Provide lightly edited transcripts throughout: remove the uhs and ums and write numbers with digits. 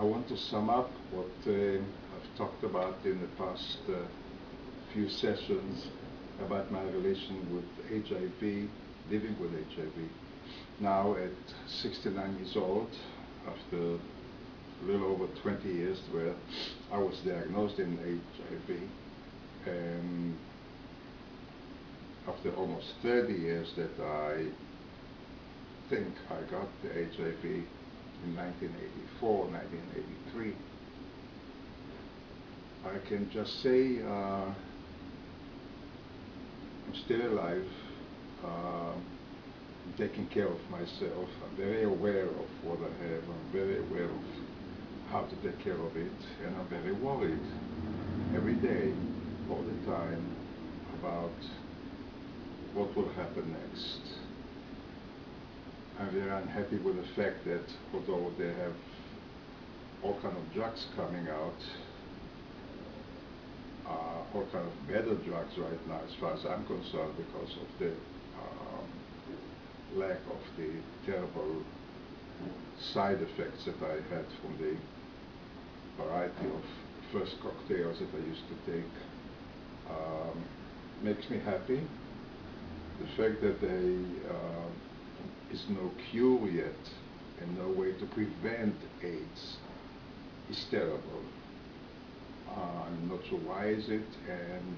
I want to sum up what I've talked about in the past few sessions about my relation with HIV, living with HIV. Now at 69 years old, after a little over 20 years where I was diagnosed in HIV, and after almost 30 years that I think I got the HIV in 1984, 1983, I can just say I'm still alive. I'm taking care of myself. I'm very aware of what I have. I'm very aware of how to take care of it, and I'm very worried every day, all the time, about what will happen next. I'm very unhappy with the fact that although they have all kind of drugs coming out, all kind of better drugs right now as far as I'm concerned, because of the lack of the terrible side effects that I had from the variety of first cocktails that I used to take, makes me happy. The fact that there is no cure yet and no way to prevent AIDS is terrible. I'm not sure why is it, and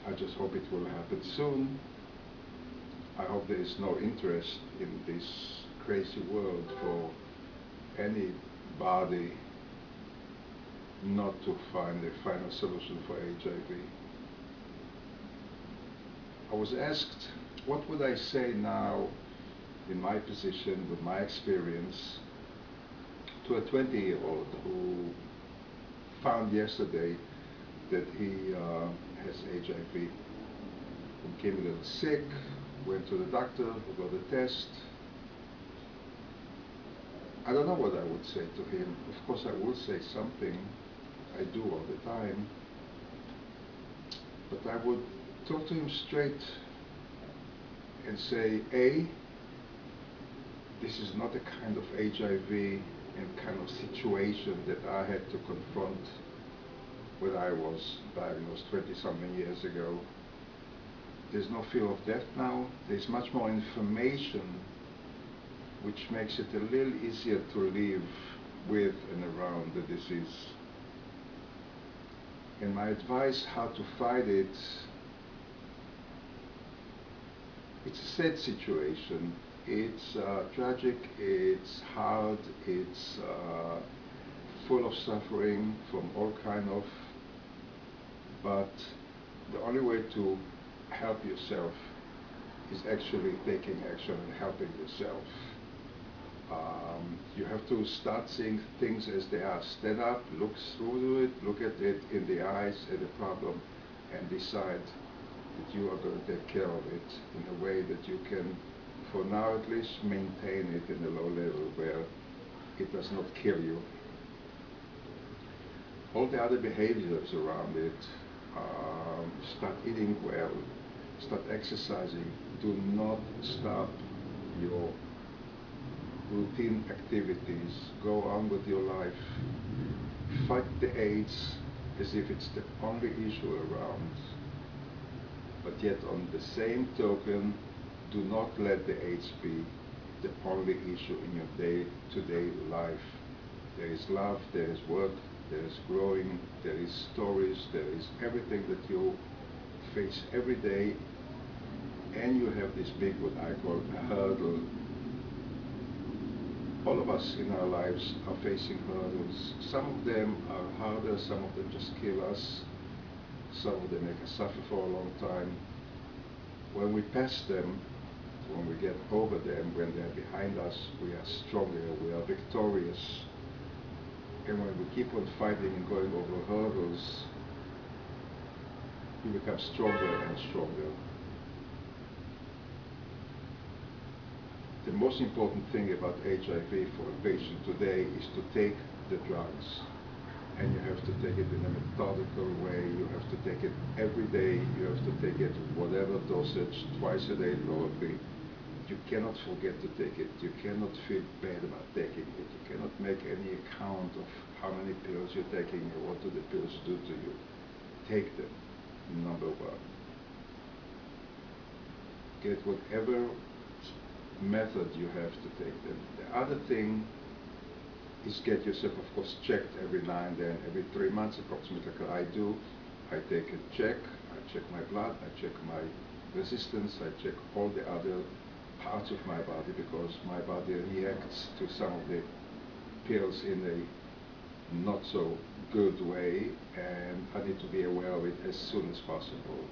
I just hope it will happen soon. I hope there is no interest in this crazy world for anybody not to find a final solution for HIV. I was asked, what would I say now in my position, with my experience, to a 20-year-old who found yesterday that he has HIV, who came a little sick, went to the doctor, who got a test. I don't know what I would say to him. Of course I would say something. I do all the time. But I would talk to him straight and say, A, this is not the kind of HIV and kind of situation that I had to confront when I was diagnosed 20-something years ago. There's no fear of death now. There's much more information, which makes it a little easier to live with and around the disease. And my advice how to fight it, it's a sad situation. It's tragic, it's hard, it's full of suffering from all kind of, but the only way to help yourself is actually taking action and helping yourself. You have to start seeing things as they are. Stand up, look through it, look at it in the eyes at the problem, and decide that you are going to take care of it in a way that you can, for now at least, maintain it in a low level where it does not kill you. All the other behaviors around it, start eating well, start exercising, do not stop your routine activities, go on with your life, fight the AIDS as if it's the only issue around, but yet on the same token, do not let the AIDS be the only issue in your day-to-day life. There is love, there is work, there is growing, there is stories, there is everything that you face every day, and you have this big, what I call a hurdle. All of us in our lives are facing hurdles. Some of them are harder, some of them just kill us, some of them make us suffer for a long time. When we pass them, when we get over them, when they're behind us, we are stronger, we are victorious. And when we keep on fighting and going over hurdles, we become stronger and stronger. The most important thing about HIV for a patient today is to take the drugs. And you have to take it in a methodical way. You have to take it every day. You have to take it whatever dosage, twice a day probably. you cannot forget to take it. You cannot feel bad about taking it. You cannot make any account of how many pills you're taking or what do the pills do to you. Take them, number one. Get whatever method you have to take them. The other thing is get yourself, of course, checked every now and then, every 3 months approximately, like I do. I take a check, I check my blood, I check my resistance, I check all the other parts of my body, because my body reacts to some of the pills in a not so good way, and I need to be aware of it as soon as possible.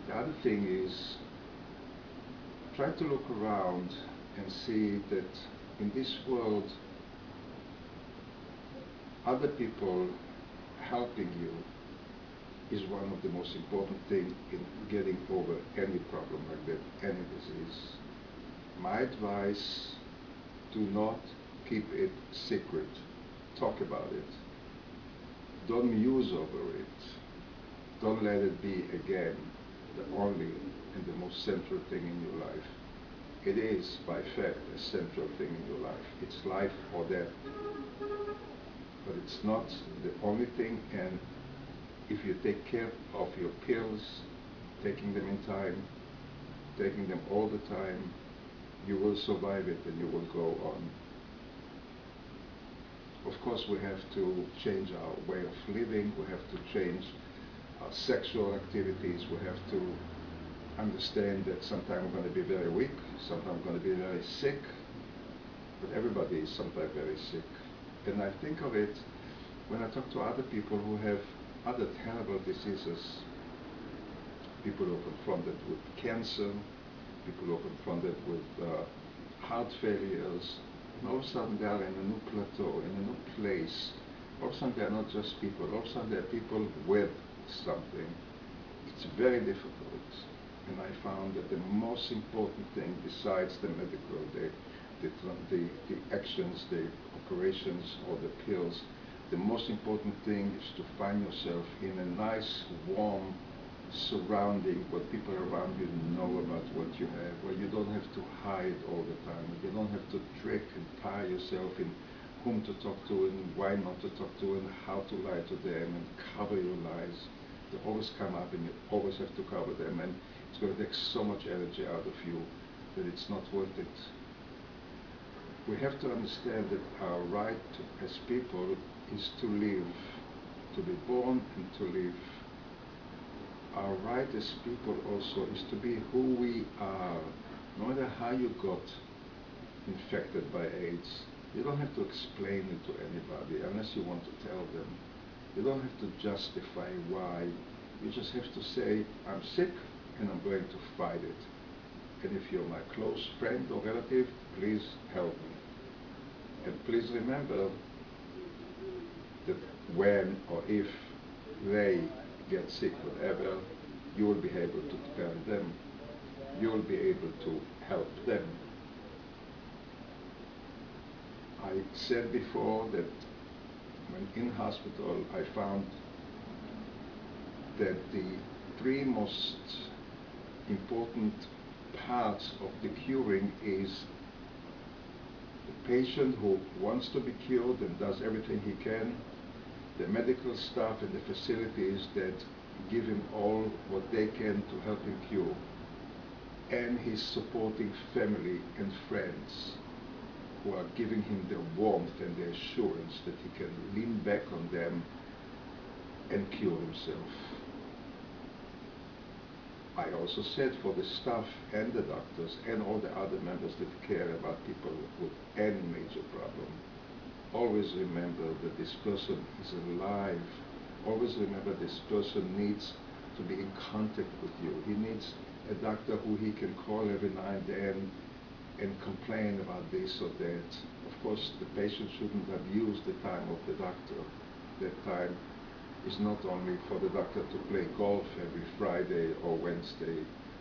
The other thing is, try to look around and see that in this world, other people helping you is one of the most important things in getting over any problem like that, any disease. My advice, do not keep it secret. Talk about it. Don't muse over it. Don't let it be, again, the only and the most central thing in your life. It is, by fact, a central thing in your life. It's life or death. But it's not the only thing, and if you take care of your pills, taking them in time, taking them all the time, you will survive it and you will go on. Of course, we have to change our way of living, we have to change our sexual activities, we have to understand that sometimes we're going to be very weak, sometimes we're going to be very sick, but everybody is sometimes very sick. And I think of it when I talk to other people who have other terrible diseases, people who are confronted with cancer, people who are confronted with heart failures, and all of a sudden they are in a new plateau, in a new place. All of a sudden they are not just people, all of a sudden they are people with something. It's very difficult. And I found that the most important thing, besides the medical, the actions, the operations, or the pills, the most important thing is to find yourself in a nice, warm surrounding where people around you know about what you have, where you don't have to hide all the time, you don't have to trick and tire yourself in whom to talk to and why not to talk to and how to lie to them and cover your lies. They always come up and you always have to cover them, and it's going to take so much energy out of you that it's not worth it. We have to understand that our right as people is to live, to be born and to live. Our right as people also is to be who we are. No matter how you got infected by AIDS, you don't have to explain it to anybody unless you want to tell them. You don't have to justify why. You just have to say, I'm sick and I'm going to fight it. And if you're my close friend or relative, please help me. And please remember that when or if they get sick, whatever, you will be able to carry them. You will be able to help them. I said before that when in hospital I found that the three most important parts of the curing is the patient who wants to be cured and does everything he can, the medical staff and the facilities that give him all what they can to help him cure, and his supporting family and friends who are giving him the warmth and the assurance that he can lean back on them and cure himself. I also said for the staff and the doctors and all the other members that care about people with any major problem, always remember that this person is alive. Always remember this person needs to be in contact with you. He needs a doctor who he can call every now and then and complain about this or that. Of course, the patient shouldn't abuse the time of the doctor. That time is not only for the doctor to play golf every Friday or Wednesday.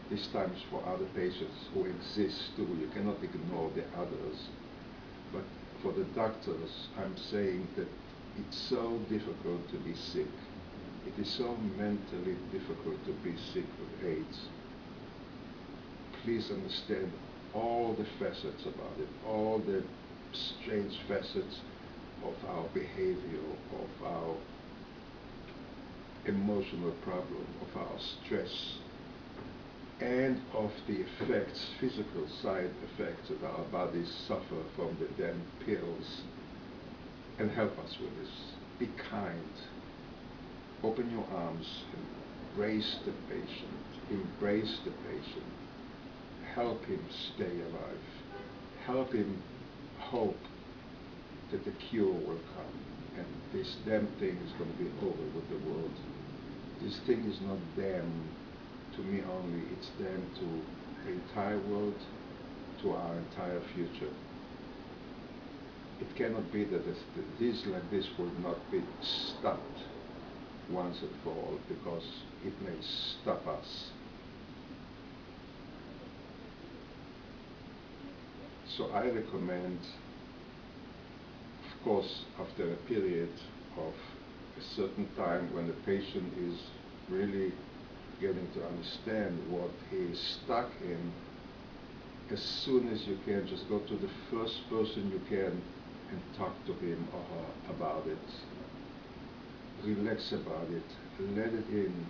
This time is for other patients who exist too. You cannot ignore the others. But for the doctors, I'm saying that it's so difficult to be sick. It is so mentally difficult to be sick with AIDS. please understand all the facets about it, all the strange facets of our behavior, of our emotional problem, of our stress, and of the effects, physical side effects that our bodies suffer from the damn pills, and help us with this. Be kind. Open your arms, embrace the patient, embrace the patient, help him stay alive, help him hope that the cure will come, and this damn thing is going to be over with the world. This thing is not damn to me only, it's damn to the entire world, to our entire future. It cannot be that this like this will not be stopped once and for all, because it may stop us. So I recommend, of course, after a period of a certain time when the patient is really getting to understand what he is stuck in, as soon as you can, just go to the first person you can and talk to him or her about it. Relax about it, let it in.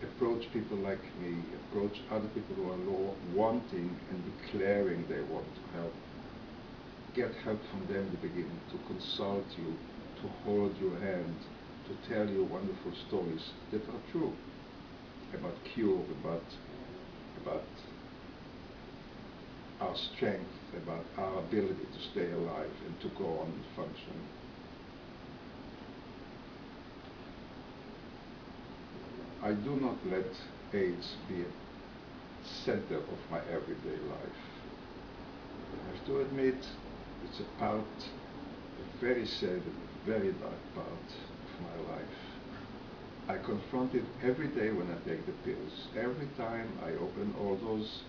Approach people like me, approach other people who are wanting and declaring they want to help. Get help from them in the beginning, to consult you, to hold your hand, to tell you wonderful stories that are true about cure, about our strength, about our ability to stay alive and to go on and function. I do not let AIDS be a center of my everyday life. I have to admit, it's a part, a very sad, very dark part of my life. I confront it every day when I take the pills. Every time I open all those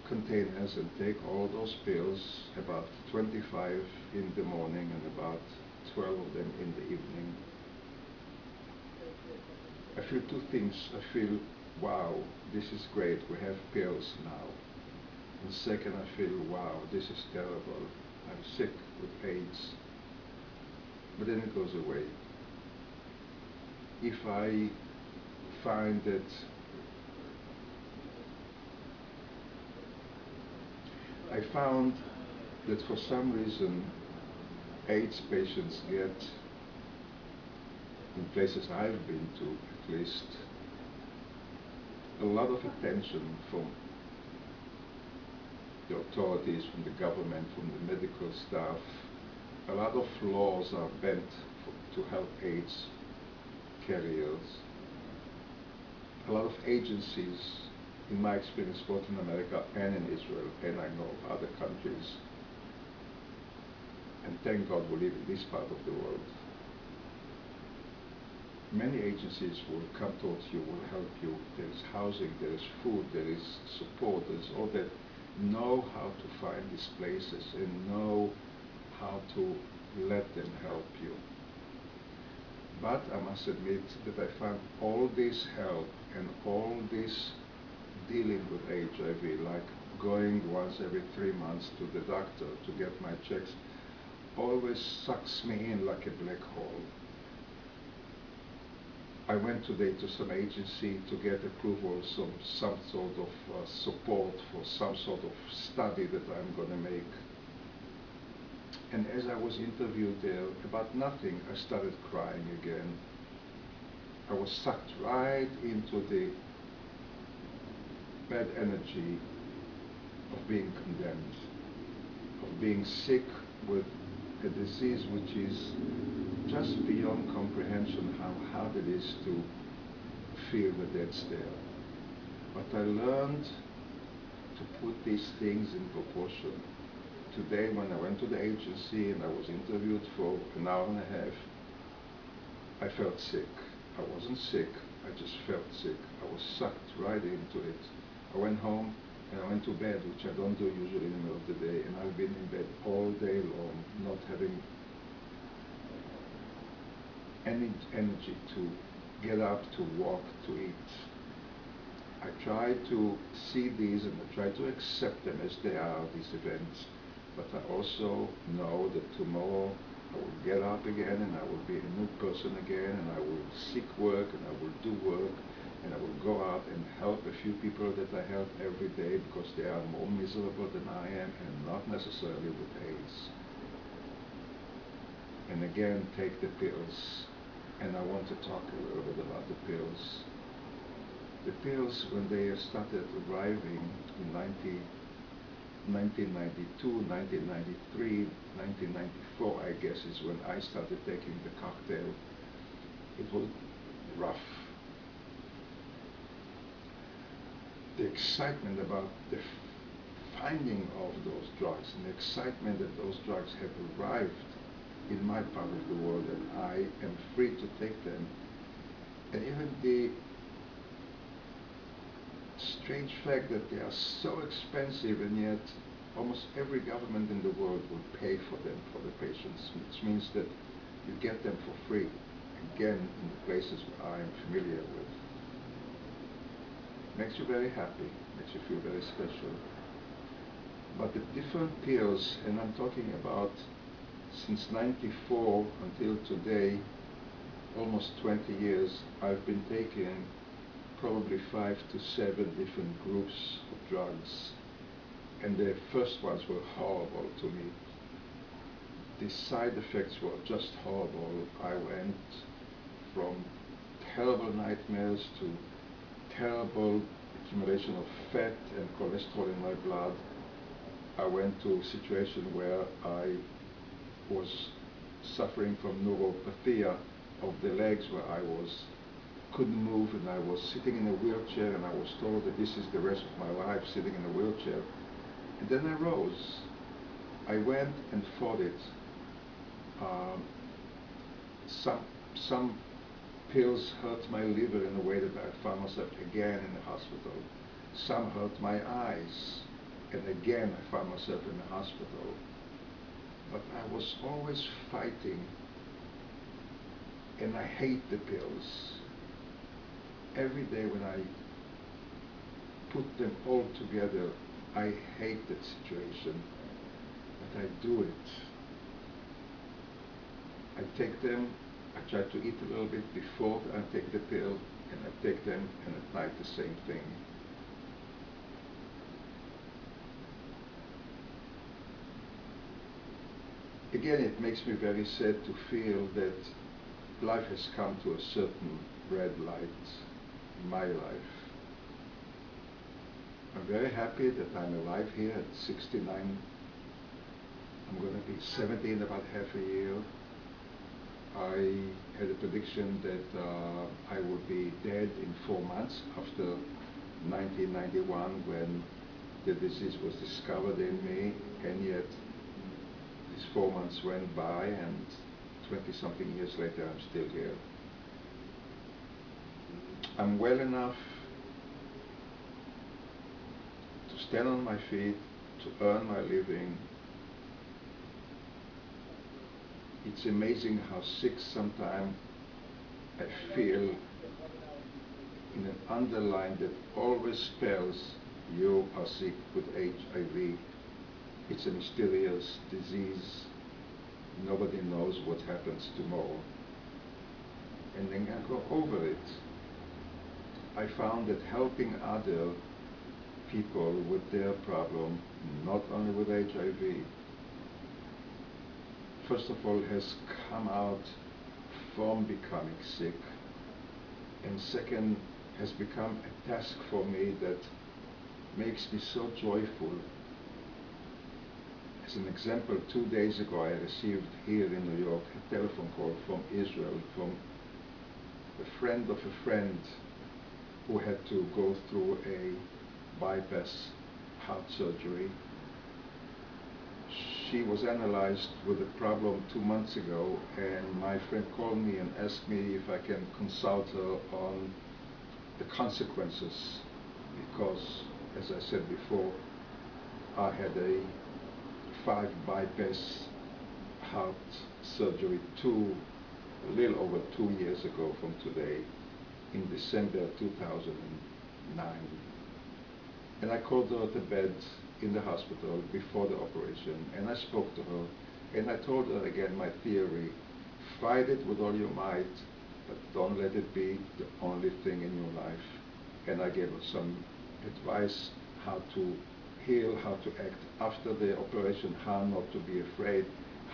containers and take all those pills, about 25 in the morning and about 12 of them in the evening, I feel two things. I feel, wow, this is great, we have pills now. And second, I feel, wow, this is terrible. I'm sick with AIDS. But then it goes away. If I find that I found that for some reason AIDS patients get, in places I've been to at least, a lot of attention from the authorities, from the government, from the medical staff. A lot of laws are bent to help AIDS carriers. A lot of agencies, in my experience, both in America and in Israel, and I know of other countries, and thank God we live in this part of the world. Many agencies will come towards you, will help you. There is housing, there is food, there is support, there is all that. Know how to find these places and know how to let them help you. But I must admit that I found all this help and all this dealing with HIV, like going once every 3 months to the doctor to get my checks, always sucks me in like a black hole. I went today to some agency to get approval, some sort of support for some sort of study that I'm going to make. And as I was interviewed there about nothing, I started crying again. I was sucked right into the bad energy of being condemned, of being sick with a disease which is just beyond comprehension how hard it is to feel that it's there. But I learned to put these things in proportion. Today, when I went to the agency and I was interviewed for an hour and a half, I felt sick. I wasn't sick, I just felt sick. I was sucked right into it. I went home and I went to bed, which I don't do usually in the middle of the day, and I've been in bed all day long, not having any energy to get up, to walk, to eat. I try to see these and I try to accept them as they are, these events. But I also know that tomorrow I will get up again and I will be a new person again and I will seek work and I will do work and I will go out and help a few people that I help every day because they are more miserable than I am and not necessarily with AIDS. And again, take the pills. And I want to talk a little bit about the pills. The pills, when they started arriving in 1992, 1993, 1994, I guess, is when I started taking the cocktail. It was rough. The excitement about the finding of those drugs and the excitement that those drugs have arrived in my part of the world and I am free to take them, and even the strange fact that they are so expensive and yet almost every government in the world will pay for them for the patients, which means that you get them for free, again in the places where I am familiar with. Makes you very happy, makes you feel very special. But the different pills, and I'm talking about since '94 until today, almost 20 years, I've been taking probably 5 to 7 different groups of drugs. And the first ones were horrible to me. The side effects were just horrible. I went from terrible nightmares to terrible accumulation of fat and cholesterol in my blood. I went to a situation where I was suffering from neuropathy of the legs, where I couldn't move and I was sitting in a wheelchair and I was told that this is the rest of my life, sitting in a wheelchair. And then I rose. I went and fought it. Some pills hurt my liver in a way that I found myself again in the hospital. Some hurt my eyes, and again I found myself in the hospital. But I was always fighting, and I hate the pills. Every day when I put them all together, I hate that situation, but I do it. I take them, I try to eat a little bit before I take the pill, and I take them, and at night the same thing. Again, it makes me very sad to feel that life has come to a certain red light in my life. I'm very happy that I'm alive here at 69. I'm going to be 70 in about half a year. I had a prediction that I would be dead in 4 months after 1991 when the disease was discovered in me, and yet these 4 months went by and 20-something years later I'm still here. I'm well enough to stand on my feet, to earn my living. It's amazing how sick sometimes I feel in an underline that always spells you are sick with HIV. It's a mysterious disease. Nobody knows what happens tomorrow. And then I go over it. I found that helping other people with their problem, not only with HIV, first of all, has come out from becoming sick, and second, has become a task for me that makes me so joyful. As an example, 2 days ago I received here in New York a telephone call from Israel, from a friend of a friend who had to go through a bypass heart surgery. She was analyzed with a problem 2 months ago, and my friend called me and asked me if I can consult her on the consequences, because, as I said before, I had a 5 bypass heart surgery a little over 2 years ago from today, in December 2009. And I called her at the bed in the hospital before the operation, and I spoke to her, and I told her again my theory: fight it with all your might, but don't let it be the only thing in your life. And I gave her some advice how to heal, how to act after the operation, how not to be afraid,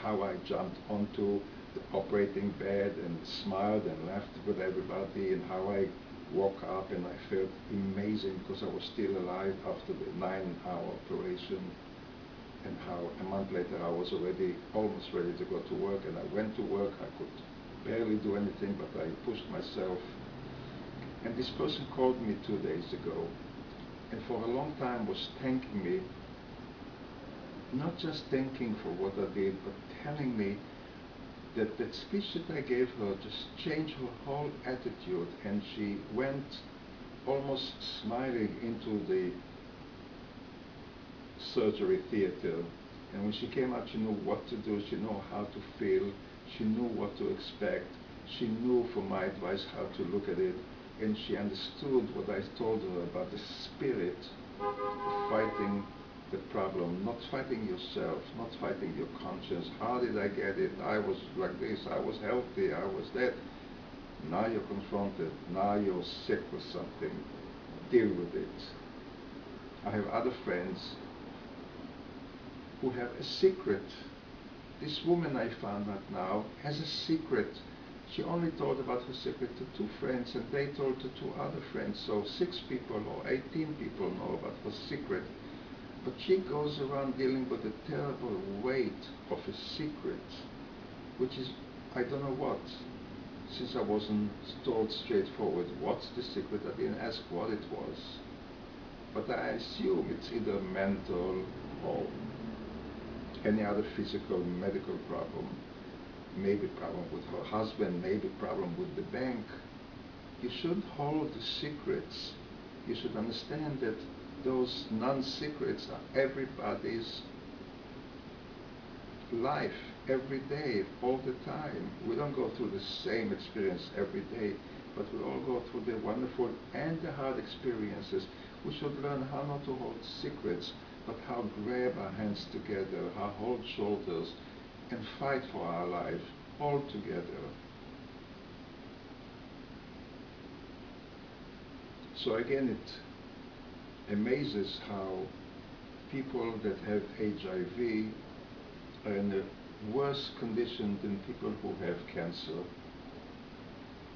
how I jumped onto the operating bed and smiled and laughed with everybody, and how I woke up and I felt amazing because I was still alive after the 9-hour operation, and how a month later I was already almost ready to go to work, and I went to work. I could barely do anything, but I pushed myself. And this person called me 2 days ago, and for a long time was thanking me, not just thanking for what I did, but telling me that that speech that I gave her just changed her whole attitude, and she went almost smiling into the surgery theater. And when she came out, she knew what to do, she knew how to feel, she knew what to expect, she knew from my advice how to look at it, and she understood what I told her about the spirit of fighting the problem, not fighting yourself, not fighting your conscience. How did I get it? I was like this, I was healthy, I was that. Now you're confronted, now you're sick with something, deal with it. I have other friends who have a secret. This woman I found out now has a secret. She only told about her secret to 2 friends, and they told to 2 other friends. So 6 people or 18 people know about her secret. But she goes around dealing with the terrible weight of a secret, which is, I don't know what. Since I wasn't told straightforward what's the secret, I didn't ask what it was. But I assume it's either mental or any other physical, medical problem. Maybe problem with her husband, maybe problem with the bank. You should hold the secrets. You should understand that those non-secrets are everybody's life, every day, all the time. We don't go through the same experience every day, but we all go through the wonderful and the hard experiences. We should learn how not to hold secrets, but how grab our hands together, how hold shoulders, and fight for our life all together. So again, it amazes how people that have HIV are in a worse condition than people who have cancer.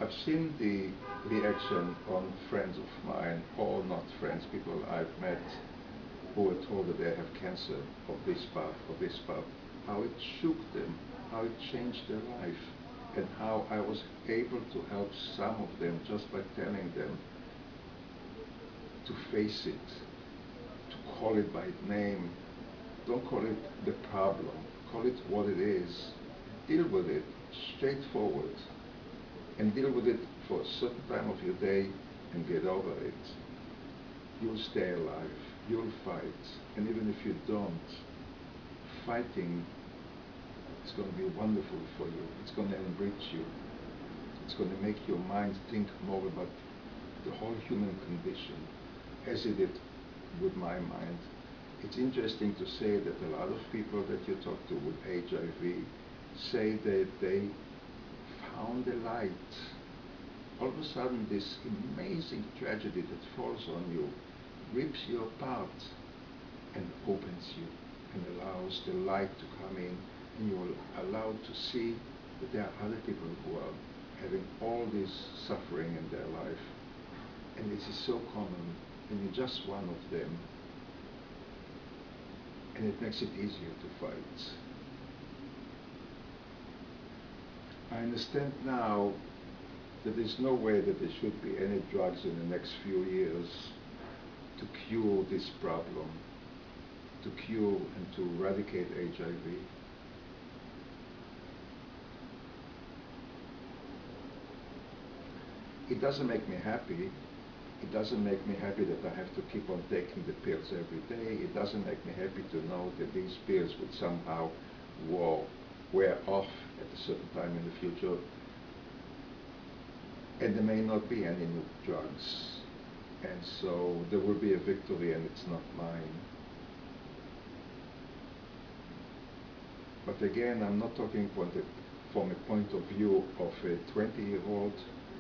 I've seen the reaction on friends of mine, or not friends, people I've met who were told that they have cancer of this part, how it shook them, how it changed their life, and how I was able to help some of them just by telling them to face it, to call it by its name. Don't call it the problem, call it what it is. Deal with it straightforward, and deal with it for a certain time of your day and get over it. You'll stay alive, you'll fight, and even if you don't, fighting is going to be wonderful for you. It's going to enrich you. It's going to make your mind think more about the whole human condition, as it did with my mind. It's interesting to say that a lot of people that you talk to with HIV say that they found the light. All of a sudden, this amazing tragedy that falls on you rips you apart and opens you and allows the light to come in, and you are allowed to see that there are other people who are having all this suffering in their life, and this is so common, and you're just one of them, and it makes it easier to fight. I understand now that there's no way that there should be any drugs in the next few years to cure this problem, to cure and to eradicate HIV. It doesn't make me happy. It doesn't make me happy that I have to keep on taking the pills every day. It doesn't make me happy to know that these pills would somehow wear off at a certain time in the future, and there may not be any new drugs. And so there will be a victory, and it's not mine. But again, I'm not talking from a point of view of a 20-year-old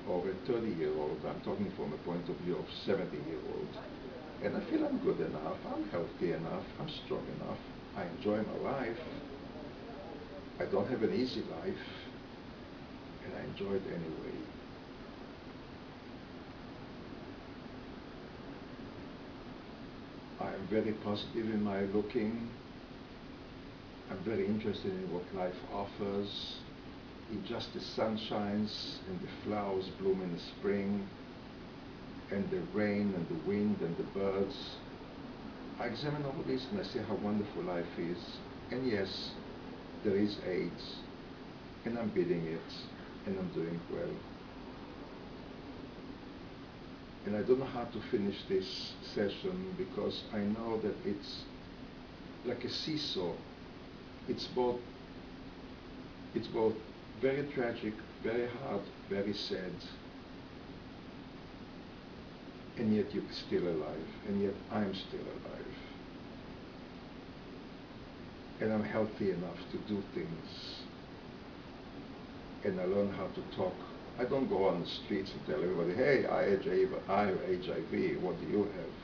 or a 30-year-old. I'm talking from a point of view of 70-year-old. And I feel I'm good enough, I'm healthy enough, I'm strong enough, I enjoy my life. I don't have an easy life, and I enjoy it anyway. I am very positive in my looking. I'm very interested in what life offers. In just the sun shines and the flowers bloom in the spring, and the rain and the wind and the birds. I examine all this and I see how wonderful life is. And yes, there is AIDS, and I'm beating it, and I'm doing well. And I don't know how to finish this session because I know that it's like a seesaw. It's both very tragic, very hard, very sad, and yet you're still alive, and yet I'm still alive. And I'm healthy enough to do things, and I learn how to talk. I don't go on the streets and tell everybody, hey, I have HIV, what do you have?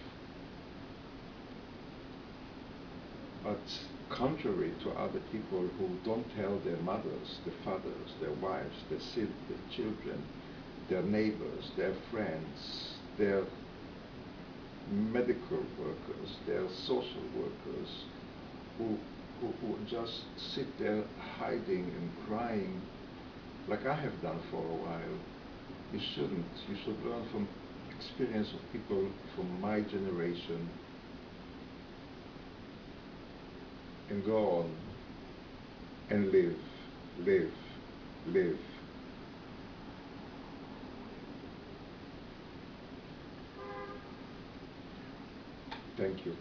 But contrary to other people who don't tell their mothers, their fathers, their wives, their children, their neighbors, their friends, their medical workers, their social workers, who just sit there hiding and crying like I have done for a while. You shouldn't. You should learn from experience of people from my generation and go on and live, live, live. Thank you.